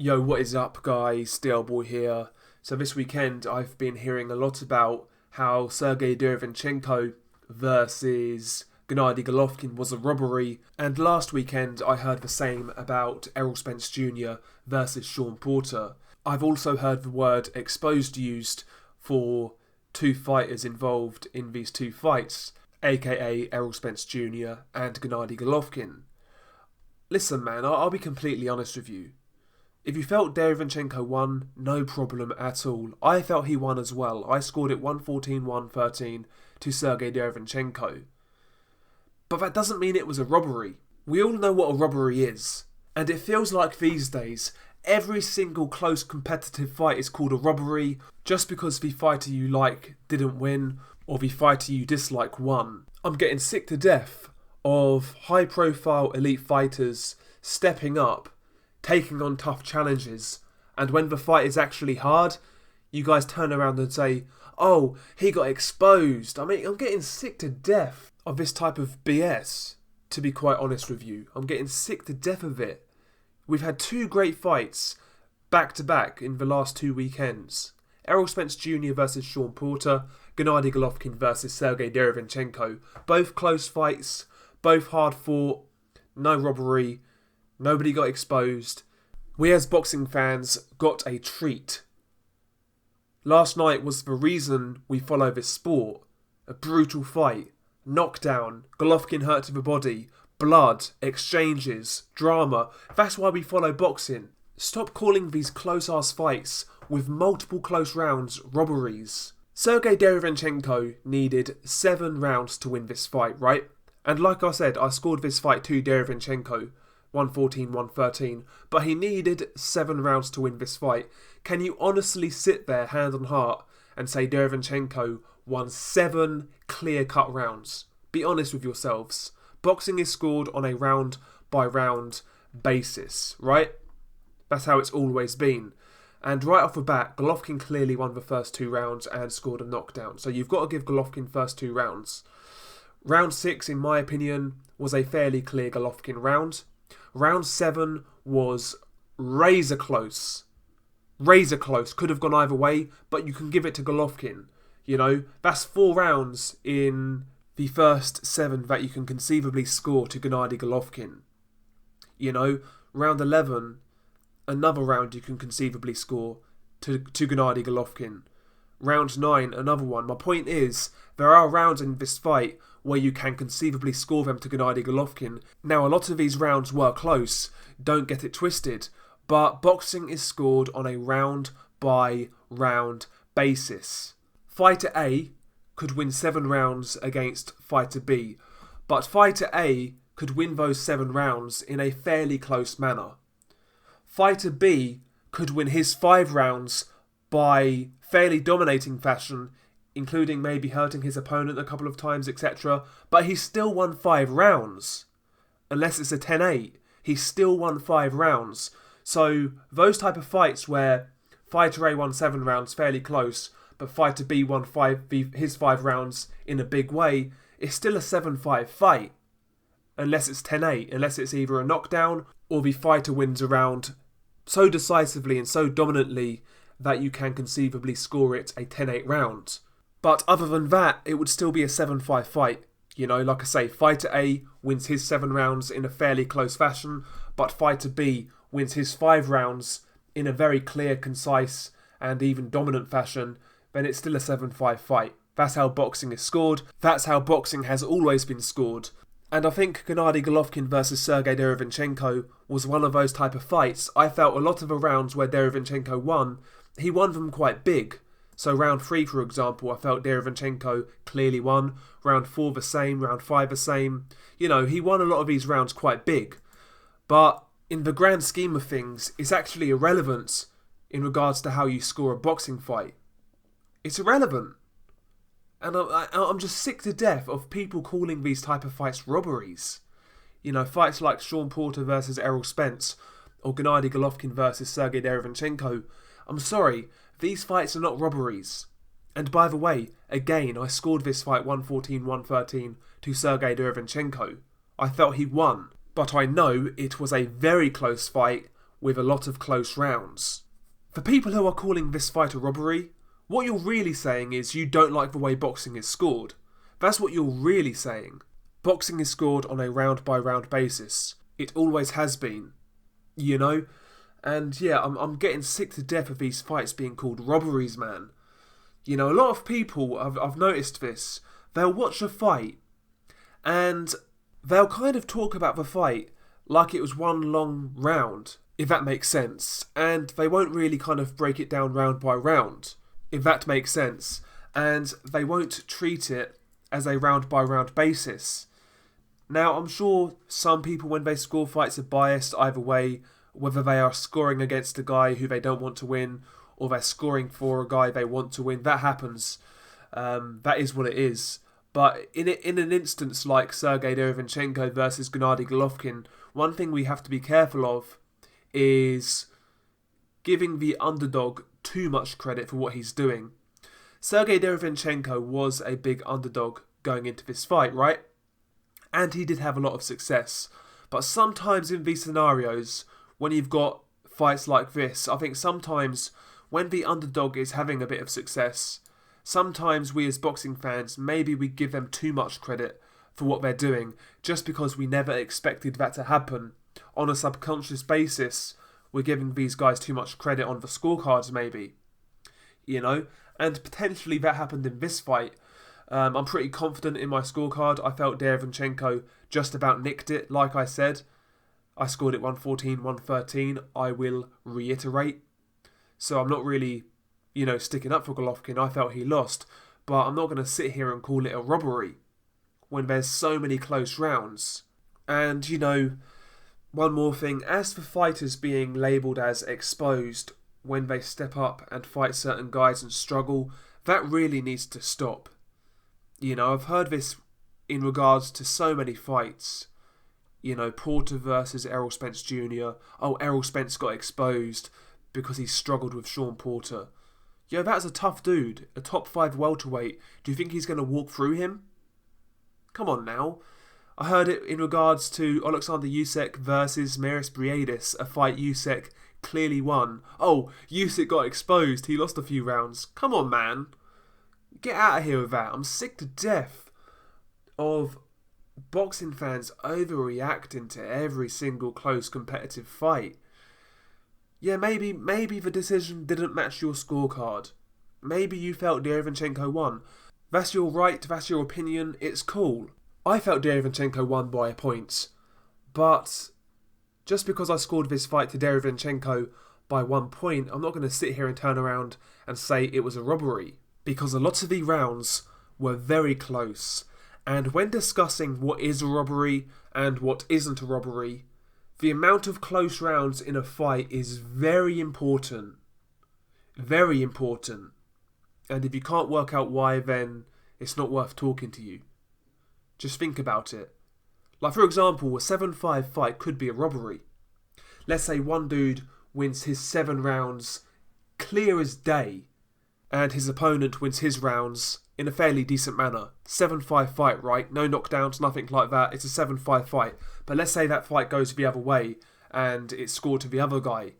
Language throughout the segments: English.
Yo, what is up, guys? DL Boy here. So this weekend I've been hearing a lot about how Sergiy Derevyanchenko versus Gennady Golovkin was a robbery, and last weekend I heard the same about Errol Spence Jr. versus Sean Porter. I've also heard the word exposed used for two fighters involved in these two fights, aka Errol Spence Jr. and Gennady Golovkin. Listen, man, I'll be completely honest with you. If you felt Derevyanchenko won, no problem at all. I felt he won as well. I scored it 114-113 to Sergiy Derevyanchenko. But that doesn't mean it was a robbery. We all know what a robbery is. And it feels like these days, every single close competitive fight is called a robbery just because the fighter you like didn't win or the fighter you dislike won. I'm getting sick to death of high-profile elite fighters stepping up, taking on tough challenges, and when the fight is actually hard, you guys turn around and say, oh, he got exposed. I mean, I'm getting sick to death of this type of BS, to be quite honest with you. I'm getting sick to death of it. We've had two great fights back-to-back in the last 2 weekends. Errol Spence Jr. versus Sean Porter, Gennady Golovkin versus Sergiy Derevyanchenko. Both close fights, both hard fought, no robbery, nobody got exposed. We as boxing fans got a treat. Last night was the reason we follow this sport. A brutal fight, knockdown, Golovkin hurt to the body, blood, exchanges, drama. That's why we follow boxing. Stop calling these close-ass fights with multiple close rounds robberies. Sergiy Derevyanchenko needed 7 rounds to win this fight, right? And like I said, I scored this fight to Derevyanchenko 114-113, but he needed 7 rounds to win this fight. Can you honestly sit there, hand on heart, and say Derevyanchenko won 7 clear-cut rounds? Be honest with yourselves. Boxing is scored on a round-by-round basis, right? That's how it's always been. And right off the bat, Golovkin clearly won the first 2 rounds and scored a knockdown. So you've got to give Golovkin first 2 rounds. Round 6, in my opinion, was a fairly clear Golovkin round. Round 7 was razor close. Razor close. Could have gone either way, but you can give it to Golovkin. You know, that's 4 rounds in the first 7 that you can conceivably score to Gennady Golovkin. You know, round 11, another round you can conceivably score to Gennady Golovkin. Round 9, another one. My point is, there are rounds in this fight where you can conceivably score them to Gennady Golovkin. Now, a lot of these rounds were close, don't get it twisted, but boxing is scored on a round-by-round basis. Fighter A could win 7 rounds against Fighter B, but Fighter A could win those 7 rounds in a fairly close manner. Fighter B could win his 5 rounds by fairly dominating fashion, including maybe hurting his opponent a couple of times, etc. But he still won 5 rounds. Unless it's a 10-8, he still won 5 rounds. So those type of fights where Fighter A won 7 rounds fairly close, but Fighter B won his 5 rounds in a big way, it's still a 7-5 fight. Unless it's 10-8, unless it's either a knockdown or the fighter wins a round so decisively and so dominantly that you can conceivably score it a 10-8 round. But other than that, it would still be a 7-5 fight. You know, like I say, Fighter A wins his 7 rounds in a fairly close fashion, but Fighter B wins his 5 rounds in a very clear, concise, and even dominant fashion, then it's still a 7-5 fight. That's how boxing is scored. That's how boxing has always been scored. And I think Gennady Golovkin versus Sergiy Derevyanchenko was one of those type of fights. I felt a lot of the rounds where Derevyanchenko won, he won them quite big. So round 3, for example, I felt Derevyanchenko clearly won. Round 4 the same, round 5 the same. You know, he won a lot of these rounds quite big. But in the grand scheme of things, it's actually irrelevant in regards to how you score a boxing fight. It's irrelevant. And I'm just sick to death of people calling these type of fights robberies. You know, fights like Sean Porter versus Errol Spence or Gennady Golovkin versus Sergiy Derevyanchenko. I'm sorry, these fights are not robberies. And by the way, again, I scored this fight 114-113 to Sergiy Derevyanchenko. I felt he won, but I know it was a very close fight with a lot of close rounds. For people who are calling this fight a robbery, what you're really saying is you don't like the way boxing is scored. That's what you're really saying. Boxing is scored on a round-by-round basis. It always has been. You know? And yeah, I'm getting sick to death of these fights being called robberies, man. You know, a lot of people, I've noticed this, they'll watch a fight and they'll kind of talk about the fight like it was one long round, if that makes sense. And they won't really kind of break it down round by round, if that makes sense. And they won't treat it as a round by round basis. Now, I'm sure some people, when they score fights, are biased either way, whether they are scoring against a guy who they don't want to win, or they're scoring for a guy they want to win. That happens. That is what it is. But in an instance like Sergiy Derevyanchenko versus Gennady Golovkin, one thing we have to be careful of is giving the underdog too much credit for what he's doing. Sergiy Derevyanchenko was a big underdog going into this fight, right? And he did have a lot of success. But sometimes in these scenarios, when you've got fights like this, I think sometimes when the underdog is having a bit of success, sometimes we as boxing fans, maybe we give them too much credit for what they're doing, just because we never expected that to happen. On a subconscious basis, we're giving these guys too much credit on the scorecards, maybe. You know? And potentially that happened in this fight. I'm pretty confident in my scorecard. I felt Derevyanchenko just about nicked it, like I said. I scored it 114, 113. I will reiterate. So I'm not really, sticking up for Golovkin. I felt he lost. But I'm not going to sit here and call it a robbery when there's so many close rounds. And, one more thing. As for fighters being labelled as exposed when they step up and fight certain guys and struggle, that really needs to stop. I've heard this in regards to so many fights. Porter versus Errol Spence Jr. Oh, Errol Spence got exposed because he struggled with Sean Porter. That's a tough dude. A top 5 welterweight. Do you think he's going to walk through him? Come on now. I heard it in regards to Alexander Usyk versus Mairis Briedis, a fight Usyk clearly won. Oh, Usyk got exposed. He lost a few rounds. Come on, man. Get out of here with that. I'm sick to death of boxing fans overreacting to every single close competitive fight. Yeah, maybe the decision didn't match your scorecard. Maybe you felt Derevyanchenko won. That's your right, that's your opinion, it's cool. I felt Derevyanchenko won by a point. But just because I scored this fight to Derevyanchenko by 1 point, I'm not going to sit here and turn around and say it was a robbery. Because a lot of the rounds were very close. And when discussing what is a robbery and what isn't a robbery, the amount of close rounds in a fight is very important. Very important. And if you can't work out why, then it's not worth talking to you. Just think about it. Like, for example, a 7-5 fight could be a robbery. Let's say one dude wins his 7 rounds clear as day, and his opponent wins his rounds in a fairly decent manner. 7-5 fight, right? No knockdowns, nothing like that. It's a 7-5 fight. But let's say that fight goes the other way and it's scored to the other guy.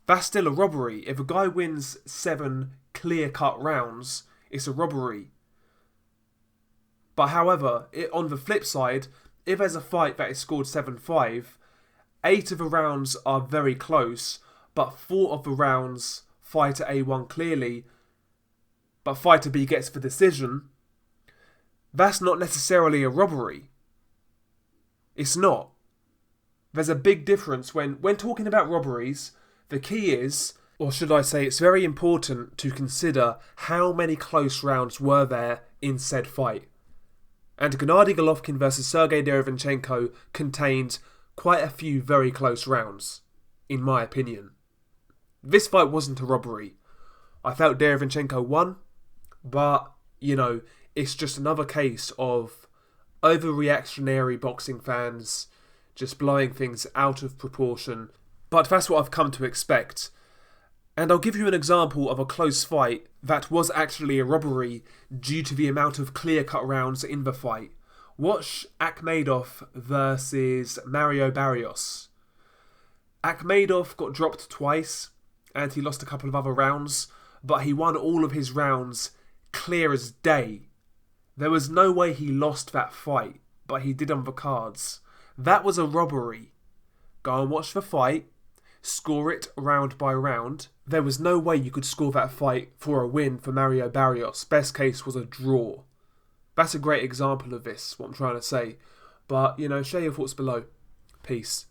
That's still a robbery. If a guy wins 7 clear-cut rounds, it's a robbery. But however, on the flip side, if there's a fight that is scored 7-5, 8 of the rounds are very close, but 4 of the rounds fighter A won clearly, but fighter B gets the decision, that's not necessarily a robbery. It's not. There's a big difference when talking about robberies. The key is, or should I say it's very important to consider how many close rounds were there in said fight. And Gennady Golovkin versus Sergiy Derevyanchenko contained quite a few very close rounds, in my opinion. This fight wasn't a robbery. I felt Derevyanchenko won, but, it's just another case of over-reactionary boxing fans just blowing things out of proportion. But that's what I've come to expect. And I'll give you an example of a close fight that was actually a robbery due to the amount of clear-cut rounds in the fight. Watch Akhmedov versus Mario Barrios. Akhmedov got dropped twice, and he lost a couple of other rounds, but he won all of his rounds clear as day. There was no way he lost that fight, but he did on the cards. That was a robbery. Go and watch the fight, score it round by round. There was no way you could score that fight for a win for Mario Barrios. Best case was a draw. That's a great example of this, what I'm trying to say. But, share your thoughts below. Peace.